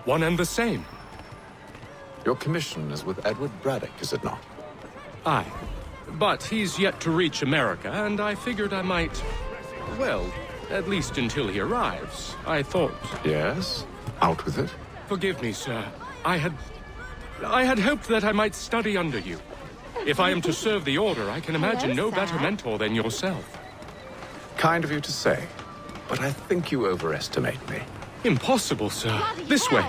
One and the same. Your commission is with Edward Braddock, is it not? Aye. But he's yet to reach America, and I figured I might... Well, at least until he arrives, I thought. Yes? Out with it. Forgive me, sir. I had hoped that I might study under you. If I am to serve the Order, I can imagine no better mentor than yourself. Kind of you to say, but I think you overestimate me. Impossible, sir. This way.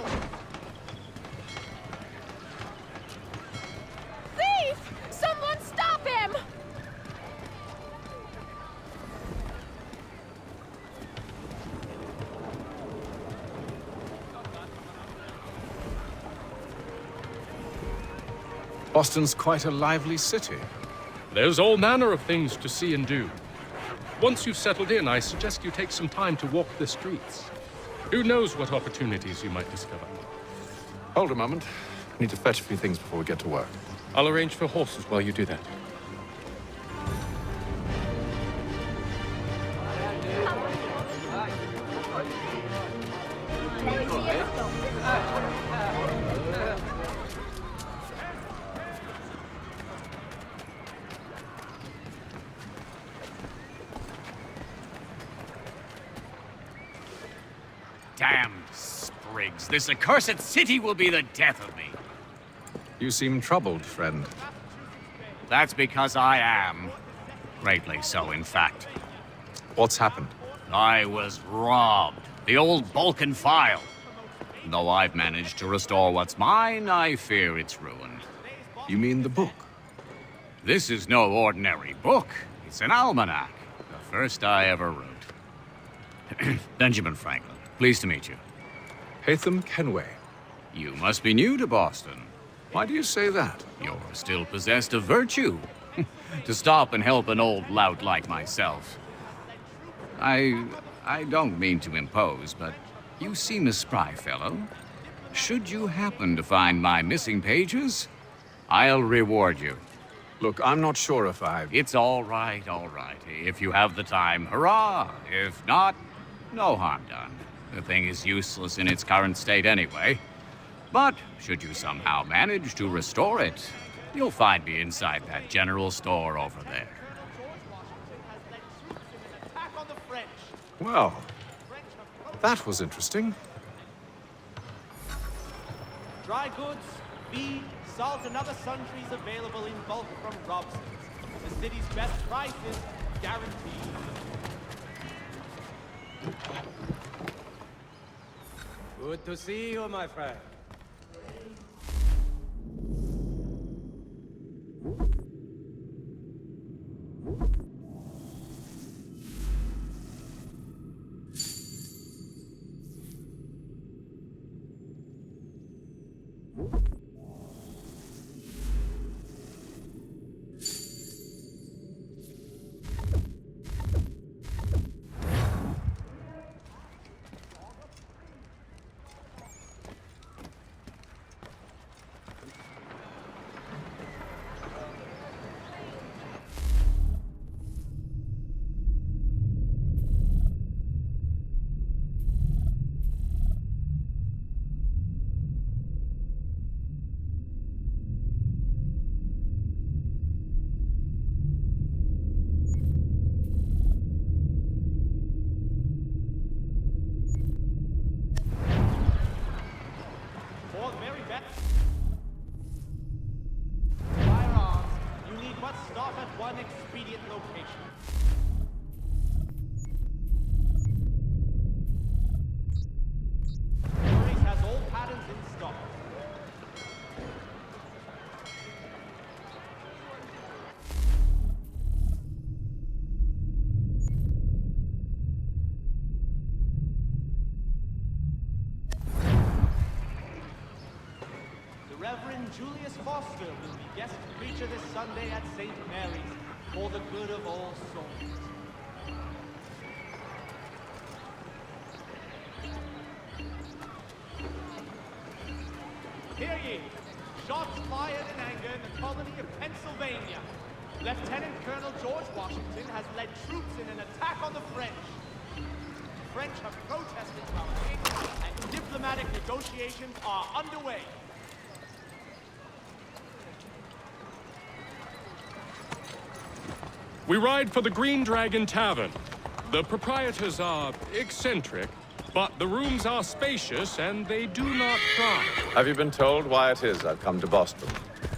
Thief! Someone stop him! Boston's quite a lively city. There's all manner of things to see and do. Once you've settled in, I suggest you take some time to walk the streets. Who knows what opportunities you might discover. Hold a moment. I need to fetch a few things before we get to work. I'll arrange for horses while you do that. Damn sprigs. This accursed city will be the death of me. You seem troubled, friend. That's because I am. Greatly so, in fact. What's happened? I was robbed. The old Balkan file. Though I've managed to restore what's mine, I fear it's ruined. You mean the book? This is no ordinary book. It's an almanac. The first I ever wrote. Benjamin Franklin. Pleased to meet you. Hatham Kenway. You must be new to Boston. Why do you say that? You're still possessed of virtue. To stop and help an old lout like myself. I don't mean to impose, but you seem a spry fellow. Should you happen to find my missing pages, I'll reward you. Look, I'm not sure if It's all right, all right. If you have the time, hurrah! If not, no harm done. The thing is useless in its current state anyway. But should you somehow manage to restore it, you'll find me inside that general store over there. Well, that was interesting. Dry goods, feed, salt, and other sundries available in bulk from Robson's. The city's best prices, guaranteed. Good to see you, my friend. One expedient location. Maurice has all patterns in stock. The Reverend Julius Foster will be guest preacher this Sunday at St. Mary's for the good of all souls. Hear ye! Shots fired in anger in the colony of Pennsylvania. Lieutenant Colonel George Washington has led troops in an attack on the French. The French have protested to our king, and diplomatic negotiations Negotiations are underway. We ride for the Green Dragon Tavern. The proprietors are eccentric, but the rooms are spacious and they do not pry. Have you been told why it is I've come to Boston?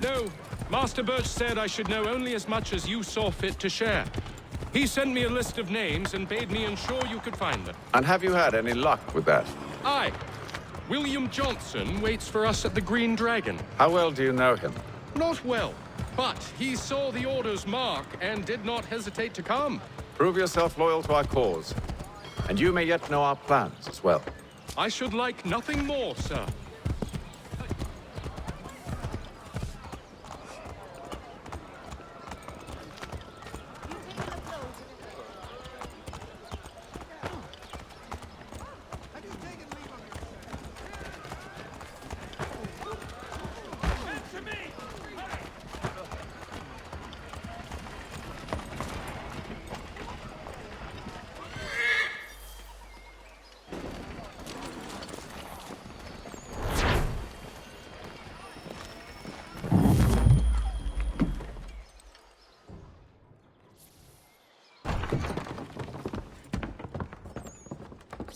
No, Master Birch said I should know only as much as you saw fit to share. He sent me a list of names and bade me ensure you could find them. And have you had any luck with that? Aye. William Johnson waits for us at the Green Dragon. How well do you know him? Not well, but he saw the order's mark and did not hesitate to come. Prove yourself loyal to our cause. And you may yet know our plans as well. I should like nothing more, sir.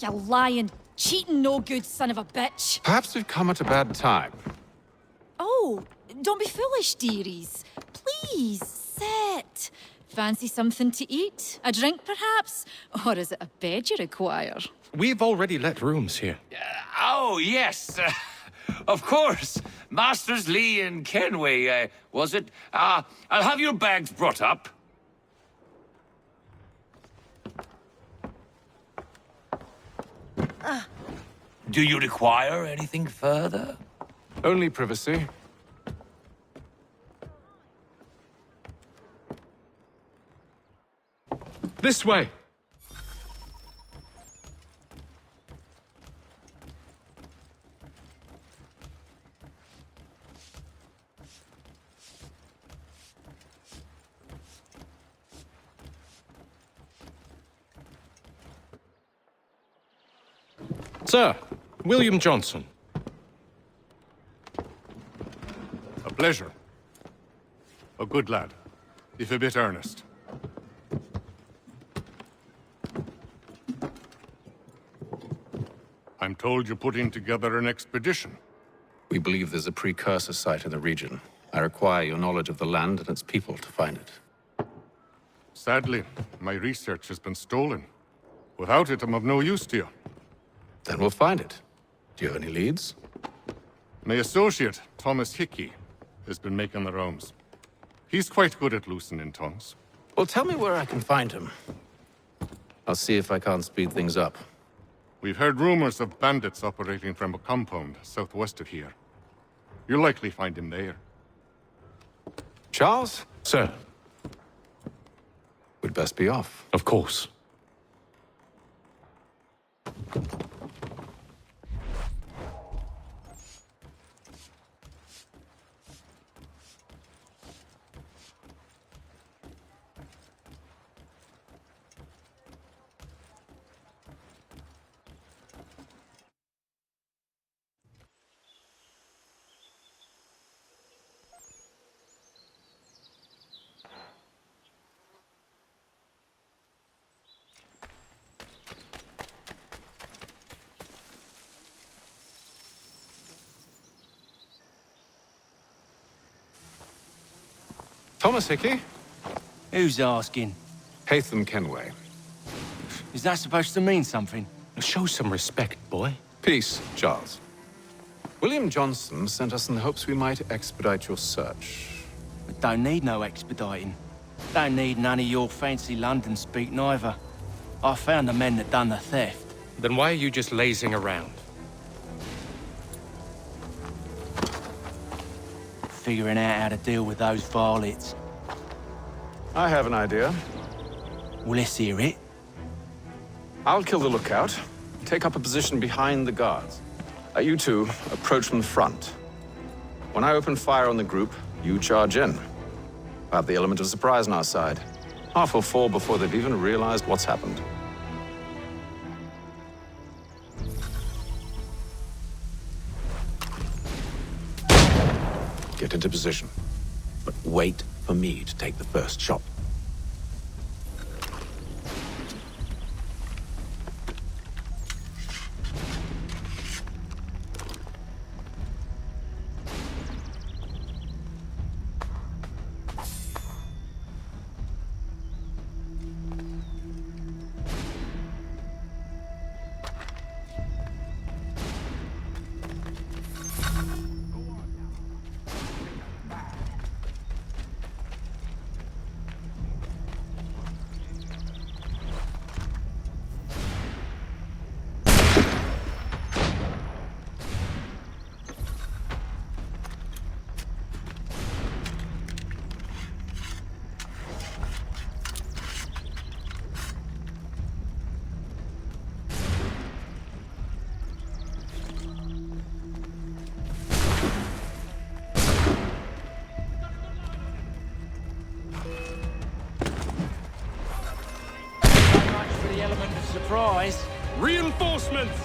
You lying, cheating, no good son of a bitch. Perhaps we've come at a bad time. Oh, don't be foolish, dearies. Please, sit. Fancy something to eat? A drink, perhaps? Or is it a bed you require? We've already let rooms here. Oh, yes. Of course. Masters Lee and Kenway, was it? I'll have your bags brought up. Do you require anything further? Only privacy. This way. Sir, William Johnson. A pleasure. A good lad, if a bit earnest. I'm told you're putting together an expedition. We believe there's a precursor site in the region. I require your knowledge of the land and its people to find it. Sadly, my research has been stolen. Without it, I'm of no use to you. Then we'll find it. Do you have any leads? My associate, Thomas Hickey, has been making the rounds. He's quite good at loosening tongues. Well, tell me where I can find him. I'll see if I can't speed things up. We've heard rumors of bandits operating from a compound southwest of here. You'll likely find him there. Charles? Sir, We'd best be off. of course. Thomas Hickey? Who's asking? Haytham Kenway. Is that supposed to mean something? Show some respect, boy. Peace, Charles. William Johnson sent us in the hopes we might expedite your search. We don't need no expediting. Don't need none of your fancy London speak neither. I found the men that done the theft. Then why are you just lazing around? Figuring out how to deal with those varlets. I have an idea. Well, let's hear it. I'll kill the lookout, take up a position behind the guards. You two approach from the front. When I open fire on the group, you charge in. I have the element of surprise on our side. Half will fall before they've even realized what's happened. Get into position. But wait for me to take the first shot. Surprise! Reinforcements!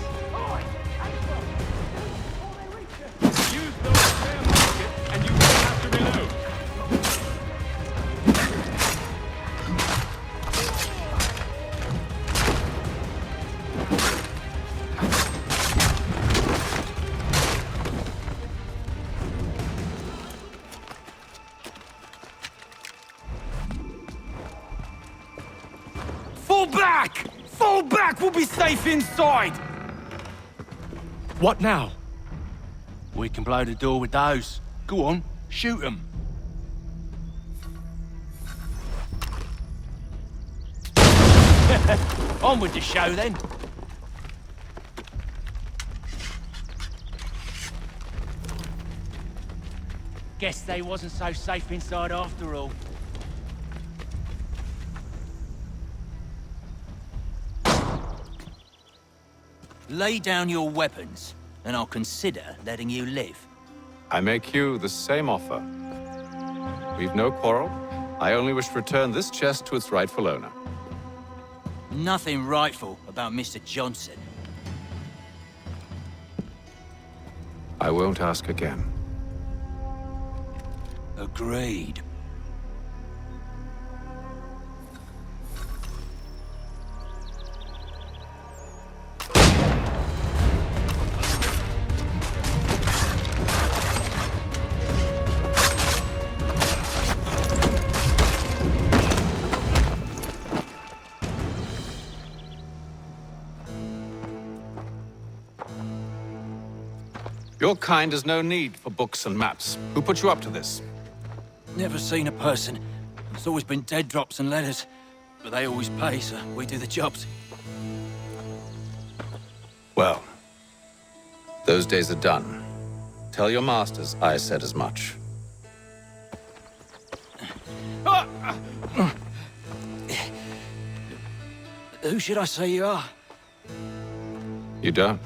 Use those spare muskets, and you won't have to reload. Fall back! Fall back! We'll be safe inside! What now? We can blow the door with those. Go on, shoot them. On with the show, then. Guess they wasn't so safe inside after all. Lay down your weapons, and I'll consider letting you live. I make you the same offer. We've no quarrel. I only wish to return this chest to its rightful owner. Nothing rightful about Mr. Johnson. I won't ask again. Agreed. Your kind has no need for books and maps. Who put you up to this? Never seen a person. It's always been dead drops and letters. But they always pay, so we do the jobs. Well, those days are done. Tell your masters I said as much. Who should I say you are? You don't?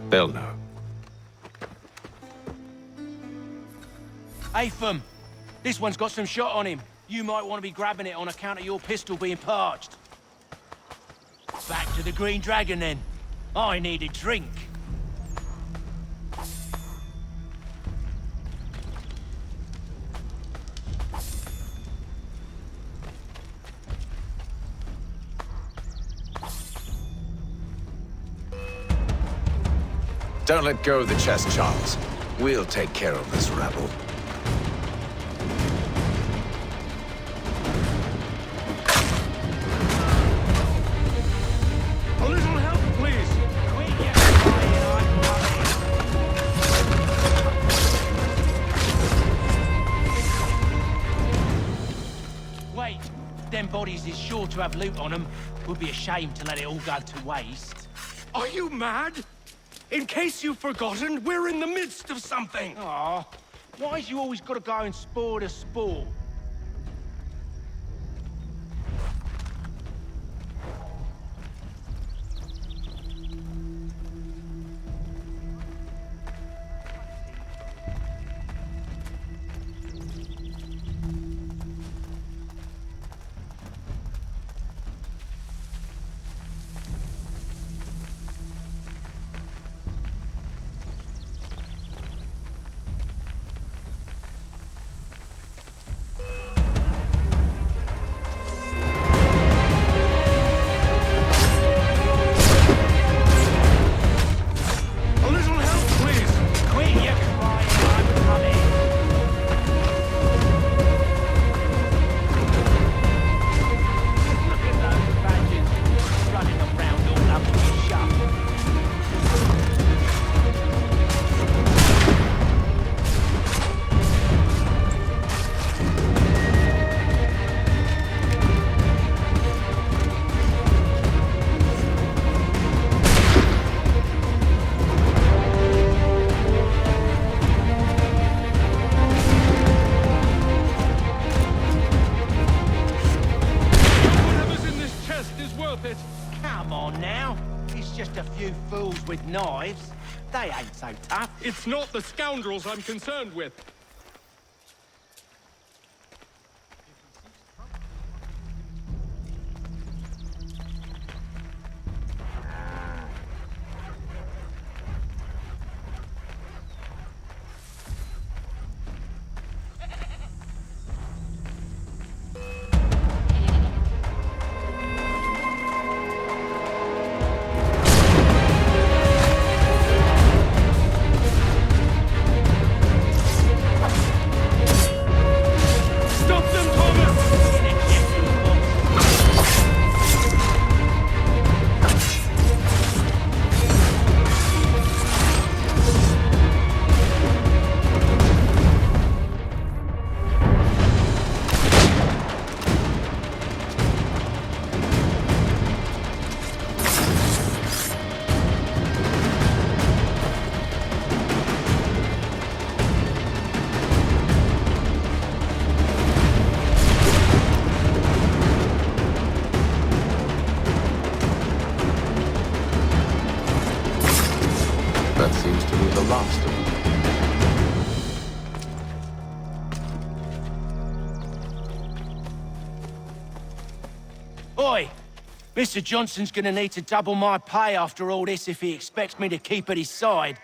They'll know. Atham, this one's got some shot on him. You might want to be grabbing it on account of your pistol being parched. Back to the Green Dragon, then. I need a drink. Don't let go of the chest, Charles. We'll take care of this rabble. A little help, please. Wait, them bodies is sure to have loot on them. Would be a shame to let it all go to waste. Are you mad? In case you've forgotten, we're in the midst of something. Aw, why's you always gotta go and spoil the sport? knives. They ain't so tough. It's not the scoundrels I'm concerned with. That seems to be the last of them. Oi! Mr. Johnson's gonna need to double my pay after all this if he expects me to keep at his side.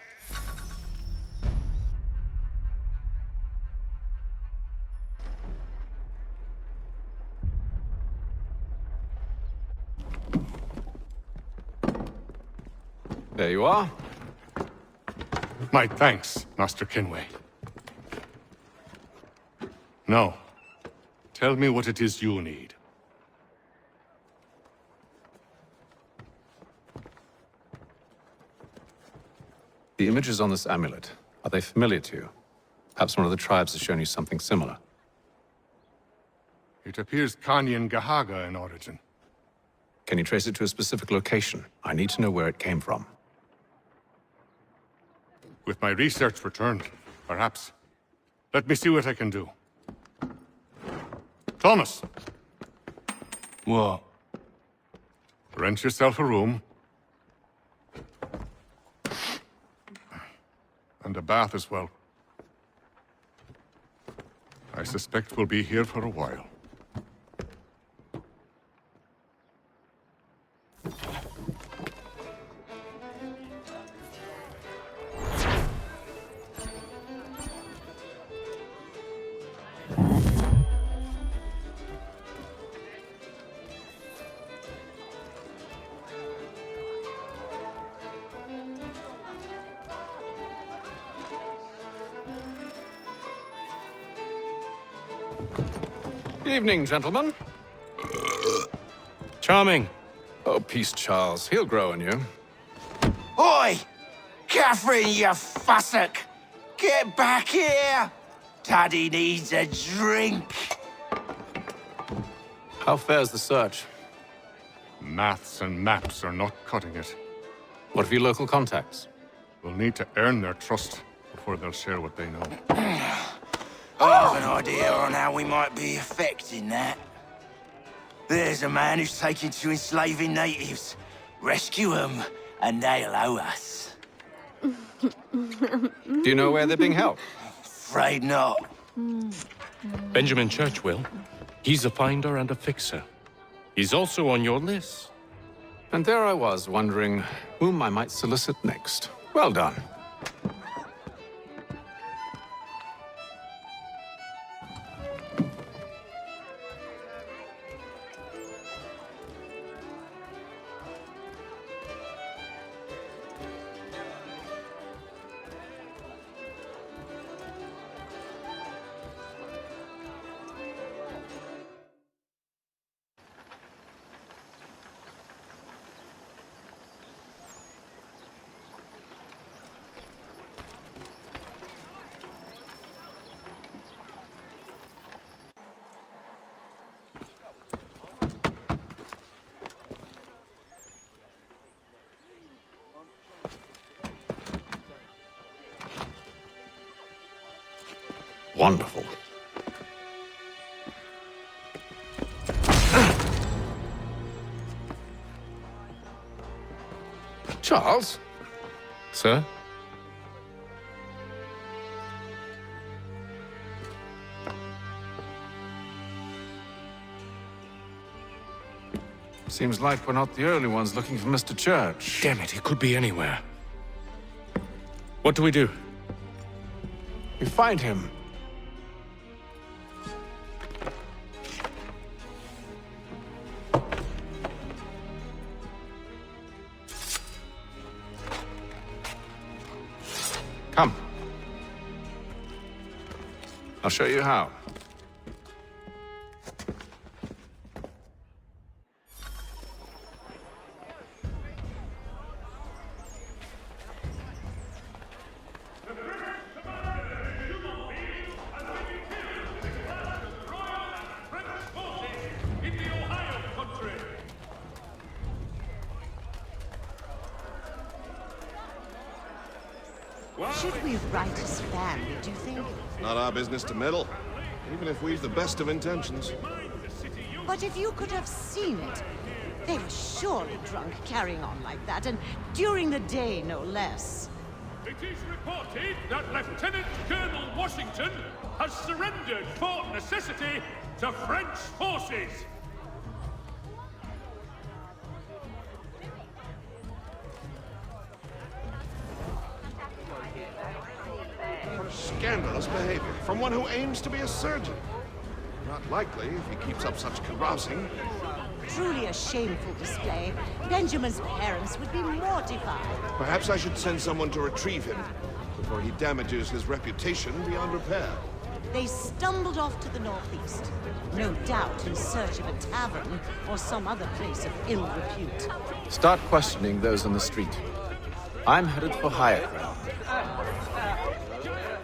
There you are. My thanks, Master Kenway. Now, tell me what it is you need. The images on this amulet, are they familiar to you? Perhaps one of the tribes has shown you something similar. It appears Kanyan Gahaga in origin. Can you trace it to a specific location? I need to know where it came from. With my research returned, perhaps. Let me see what I can do. Thomas! What? Rent yourself a room. And a bath as well. I suspect we'll be here for a while. Evening, gentlemen. Charming. Oh, peace, Charles. He'll grow on you. Oi! Catherine, you fussock! Get back here! Daddy needs a drink! How fares the search? Maths and maps are not cutting it. What of your local contacts? We'll need to earn their trust before they'll share what they know. I have an idea on how we might be affecting that. There's a man who's taken to enslaving natives. Rescue them, and they'll owe us. Do you know where they're being held? Afraid not. Benjamin Churchwill. He's a finder and a fixer. He's also on your list. And there I was, wondering whom I might solicit next. Well done. Wonderful. Charles, Sir? Seems like we're not the only ones looking for Mr. Church. Damn it, he could be anywhere. What do we do? We find him. Come. I'll show you how. Should we write his family, do you think? Not our business to meddle, even if we've the best of intentions. But if you could have seen it, they were surely drunk carrying on like that, and during the day, no less. It is reported that Lieutenant Colonel Washington has surrendered for necessity to French forces. Scandalous behavior from one who aims to be a surgeon. Not likely if he keeps up such carousing. Truly a shameful display. Benjamin's parents would be mortified. Perhaps I should send someone to retrieve him before he damages his reputation beyond repair. They stumbled off to the northeast, no doubt in search of a tavern or some other place of ill repute. Start questioning those on the street. I'm headed for higher ground.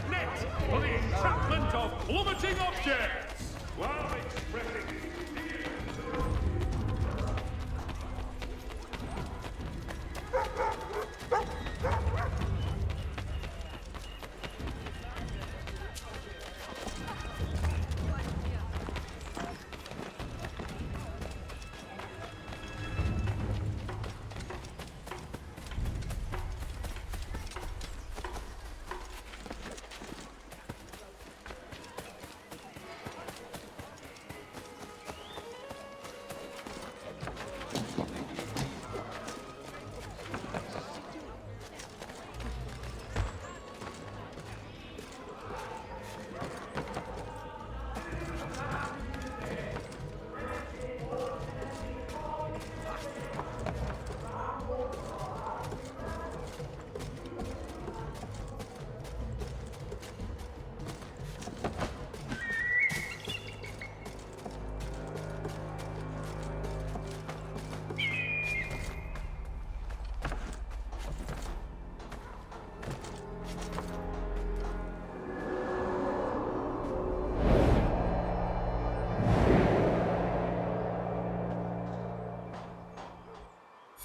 Net for the entrapment of plummeting objects. While expressing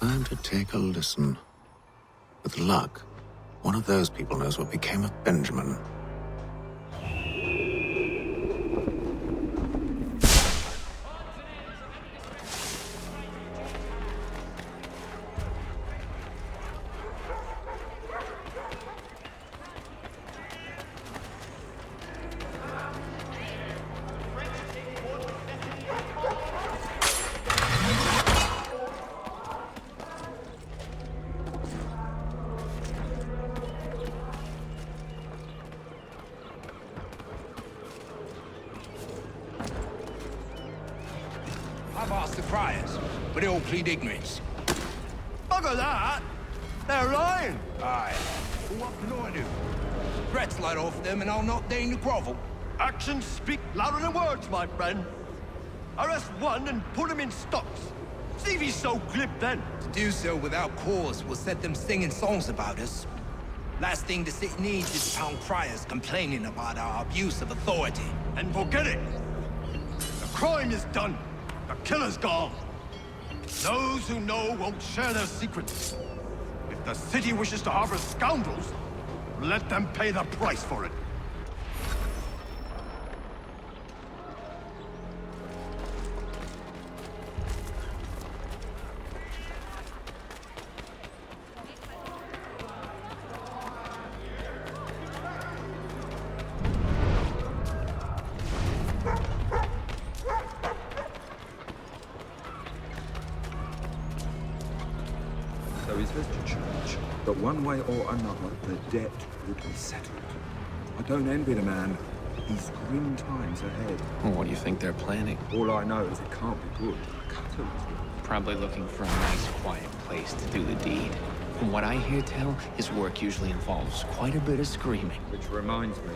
Time to take a listen. With luck, one of those people knows what became of Benjamin. I've asked the friars, but they all plead ignorance. Bugger that! They're lying! Aye. Well, what can I do? Threats light off them and I'll not deign to grovel. Actions speak louder than words, my friend. Arrest one and put him in stocks. See if he's so glib then. To do so without cause will set them singing songs about us. Last thing the city needs is town criers complaining about our abuse of authority. And forget it. The crime is done. The killer's gone. Those who know won't share their secrets. If the city wishes to harbor scoundrels, let them pay the price for it. One way or another, the debt would be settled. I don't envy the man. He's grim times ahead. Well, what do you think they're planning? All I know is it can't be good. Cut him. Probably looking for a nice, quiet place to do the deed. From what I hear tell, his work usually involves quite a bit of screaming. Which reminds me,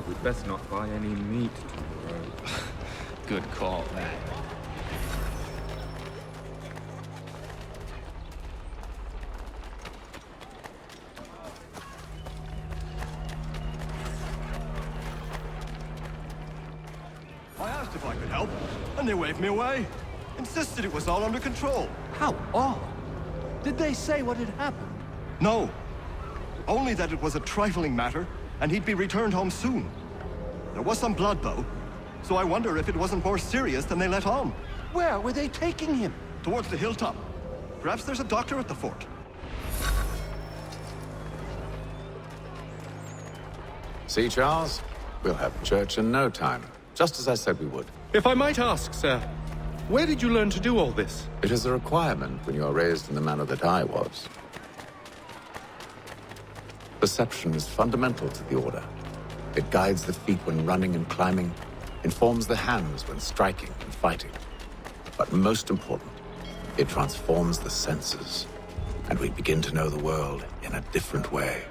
we'd best not buy any meat tomorrow. Good call, that. I asked if I could help, and they waved me away. Insisted it was all under control. How odd. Did they say what had happened? No. Only that it was a trifling matter, and he'd be returned home soon. There was some blood, though, so I wonder if it wasn't more serious than they let on. Where were they taking him? Towards the hilltop. Perhaps there's a doctor at the fort. See, Charles? We'll have church in no time, just as I said we would. If I might ask, sir, where did you learn to do all this? It is a requirement when you are raised in the manner that I was. Perception is fundamental to the Order. It guides the feet when running and climbing, informs the hands when striking and fighting. But most important, it transforms the senses, and we begin to know the world in a different way.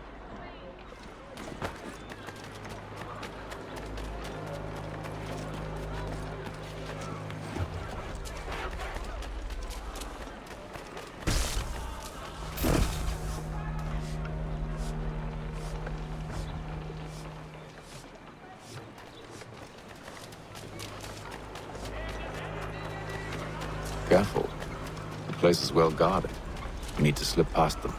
Careful. The place is well guarded. You need to slip past them.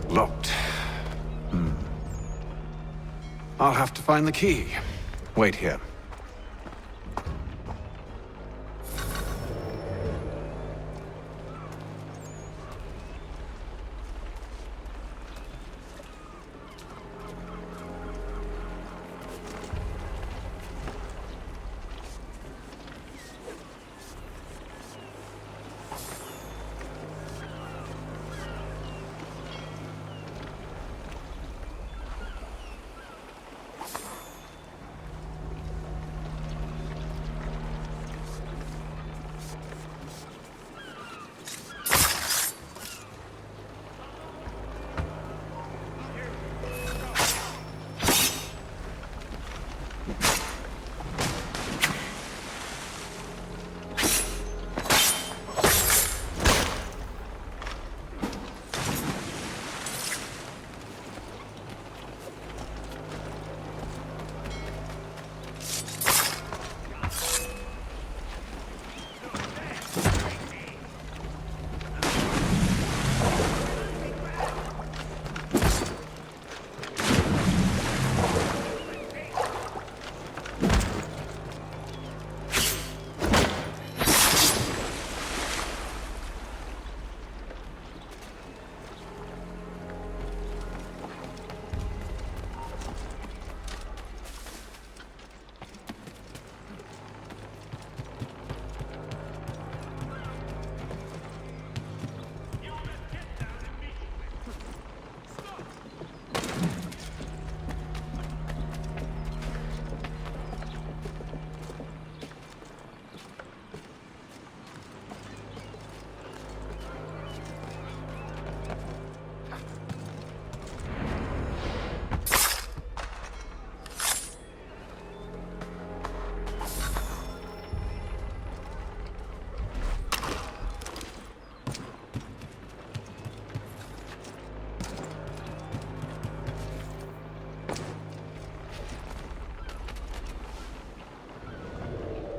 Locked. I'll have to find the key. Wait here.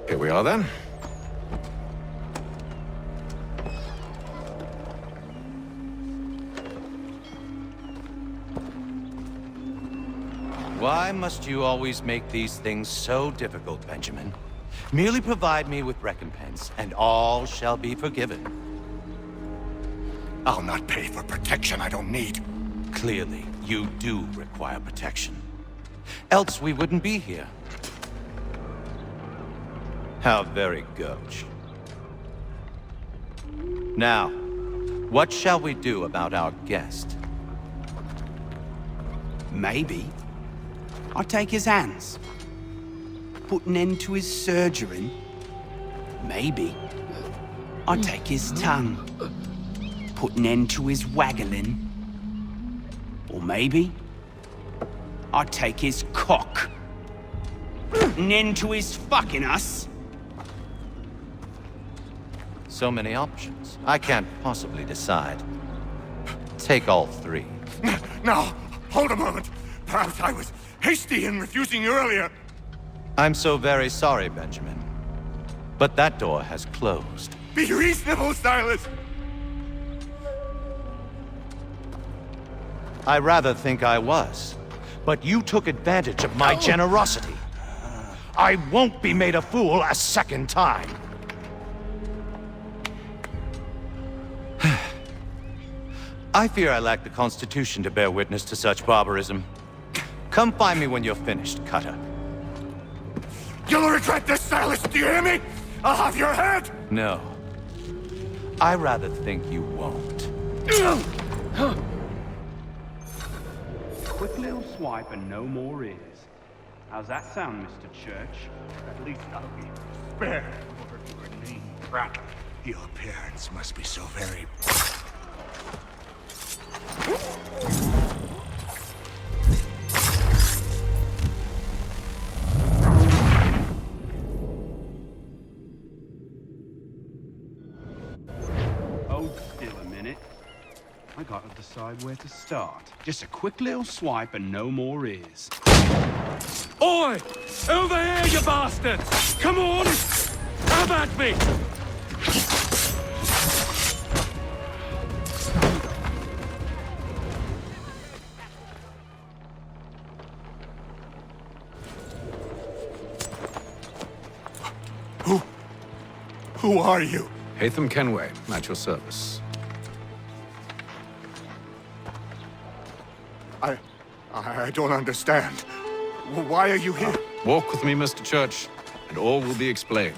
Here we are then. Why must you always make these things so difficult, Benjamin? Merely provide me with recompense, and all shall be forgiven. I'll not pay for protection I don't need. Clearly, you do require protection. Else we wouldn't be here. How very gauche. Now, what shall we do about our guest? Maybe I'll take his hands. Put an end to his surgery. Maybe I'll take his tongue. Put an end to his waggling. Or maybe I'll take his cock. Put an end to his fucking us. So many options. I can't possibly decide. Take all three. Now, hold a moment. Perhaps I was hasty in refusing you earlier. I'm so very sorry, Benjamin. But that door has closed. Be reasonable, Silas! I rather think I was. But you took advantage of my generosity. I won't be made a fool a second time. I fear I lack the constitution to bear witness to such barbarism. Come find me when you're finished, Cutter. You'll regret this, Silas, do you hear me? I'll have your head! No. I rather think you won't. Quick little swipe and no more is. How's that sound, Mr. Church? At least I'll be spared over your name, brat. Your appearance must be so very... Hold still a minute. I gotta decide where to start. Just a quick little swipe and no more is. Oi! Over here, you bastards! Come on! Have at me! Who are you? Hatham Kenway, at your service. I don't understand. Why are you here? Walk with me, Mr. Church, and all will be explained.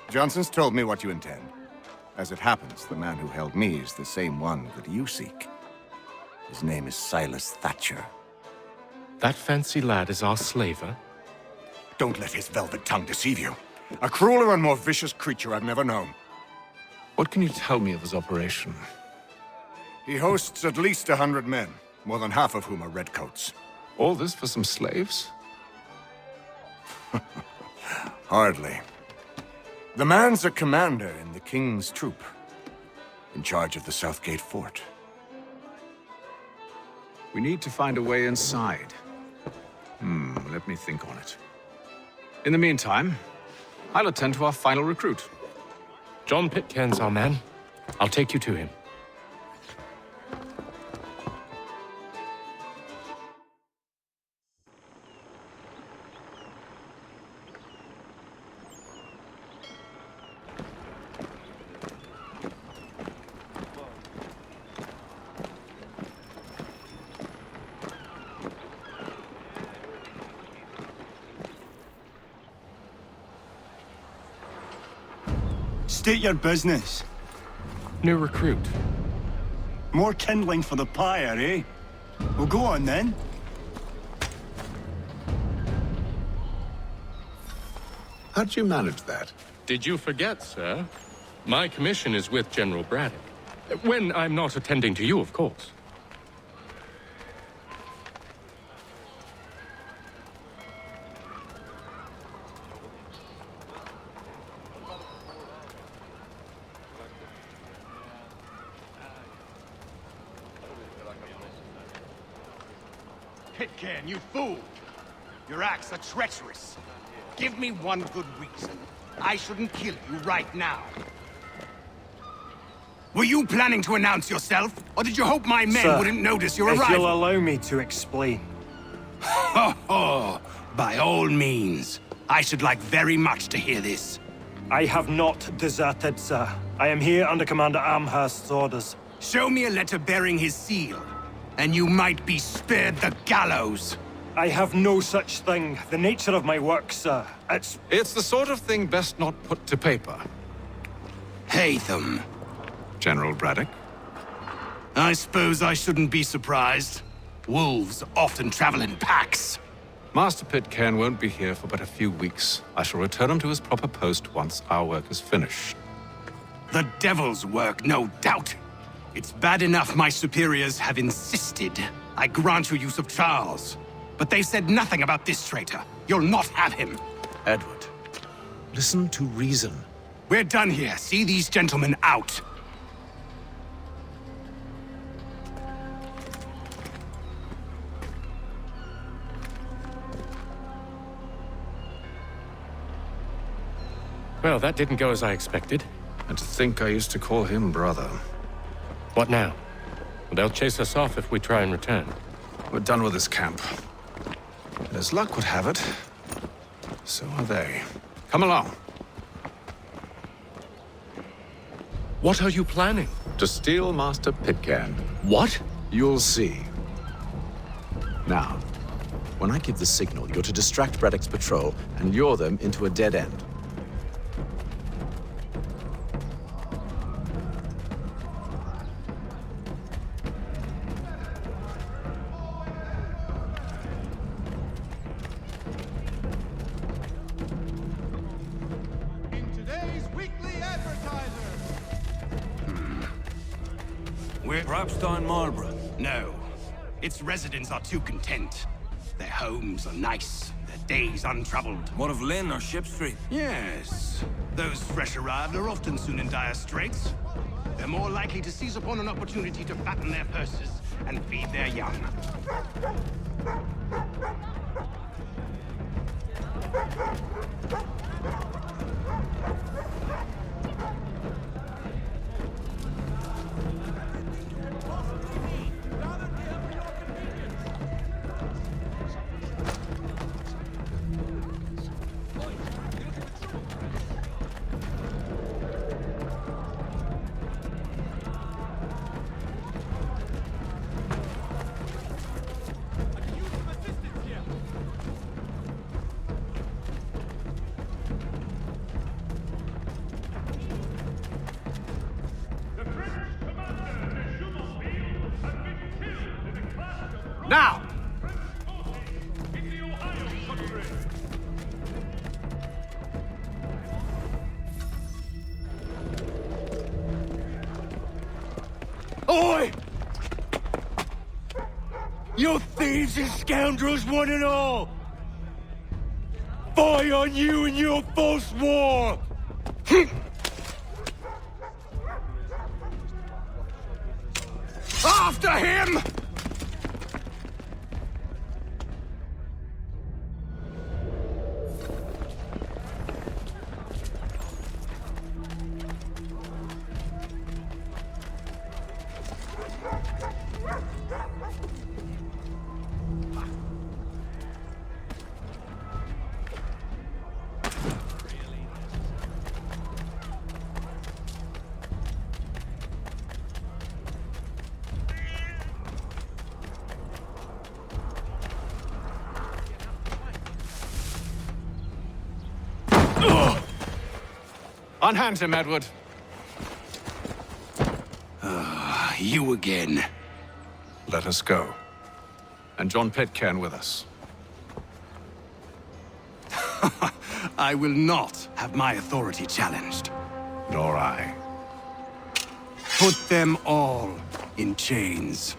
Johnson's told me what you intend. As it happens, the man who held me is the same one that you seek. His name is Silas Thatcher. That fancy lad is our slaver? Don't let his velvet tongue deceive you. A crueler and more vicious creature I've never known. What can you tell me of his operation? He hosts at least 100 men, more than half of whom are redcoats. All this for some slaves? Hardly. The man's a commander in the King's troop, in charge of the Southgate Fort. We need to find a way inside. Let me think on it. In the meantime, I'll attend to our final recruit. John Pitcairn's our man. I'll take you to him. State your business. New recruit. More kindling for the pyre, eh? Well, go on then. How'd you manage that? Did you forget, sir? My commission is with General Braddock. When I'm not attending to you, of course. Pitcairn, you fool! Your acts are treacherous. Give me one good reason. I shouldn't kill you right now. Were you planning to announce yourself? Or did you hope my men Sir, wouldn't notice your if arrival? you'll allow me to explain. Ho ho! By all means. I should like very much to hear this. I have not deserted, sir. I am here under Commander Amherst's orders. Show me a letter bearing his seal, and you might be spared the gallows. I have no such thing. The nature of my work, sir, It's the sort of thing best not put to paper. Hatham. General Braddock? I suppose I shouldn't be surprised. Wolves often travel in packs. Master Pitcairn won't be here for but a few weeks. I shall return him to his proper post once our work is finished. The devil's work, no doubt. It's bad enough my superiors have insisted I grant you use of Charles. But they've said nothing about this traitor. You'll not have him. Edward, listen to reason. We're done here. See these gentlemen out. Well, that didn't go as I expected. And to think I used to call him brother. What now? They'll chase us off if we try and return. We're done with this camp. And as luck would have it, so are they. Come along. What are you planning? To steal Master Pitcairn. What? You'll see. Now, when I give the signal, you're to distract Braddock's patrol and lure them into a dead end. We're Rapstein Marlborough. No. Its residents are too content. Their homes are nice, their days untroubled. What of Lynn or Ship Street? Yes. Those fresh arrived are often soon in dire straits. They're more likely to seize upon an opportunity to fatten their purses and feed their young. Now! Oi! You thieves and scoundrels, one and all! Fie on you and your false war! After him! Unhand him, Edward. You again. Let us go. And John Pitcairn with us. I will not have my authority challenged. Nor I. Put them all in chains.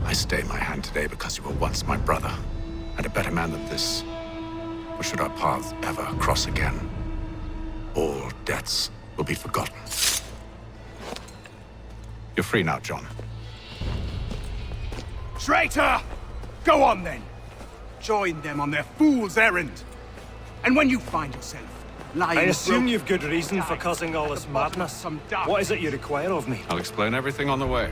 I stay my hand today because you were once my brother, and a better man than this. For should our paths ever cross again, all debts will be forgotten. You're free now, John. Traitor! Go on then. Join them on their fool's errand. And when you find yourself lying... I assume you've good reason for causing all this madness. What is it you require of me? I'll explain everything on the way.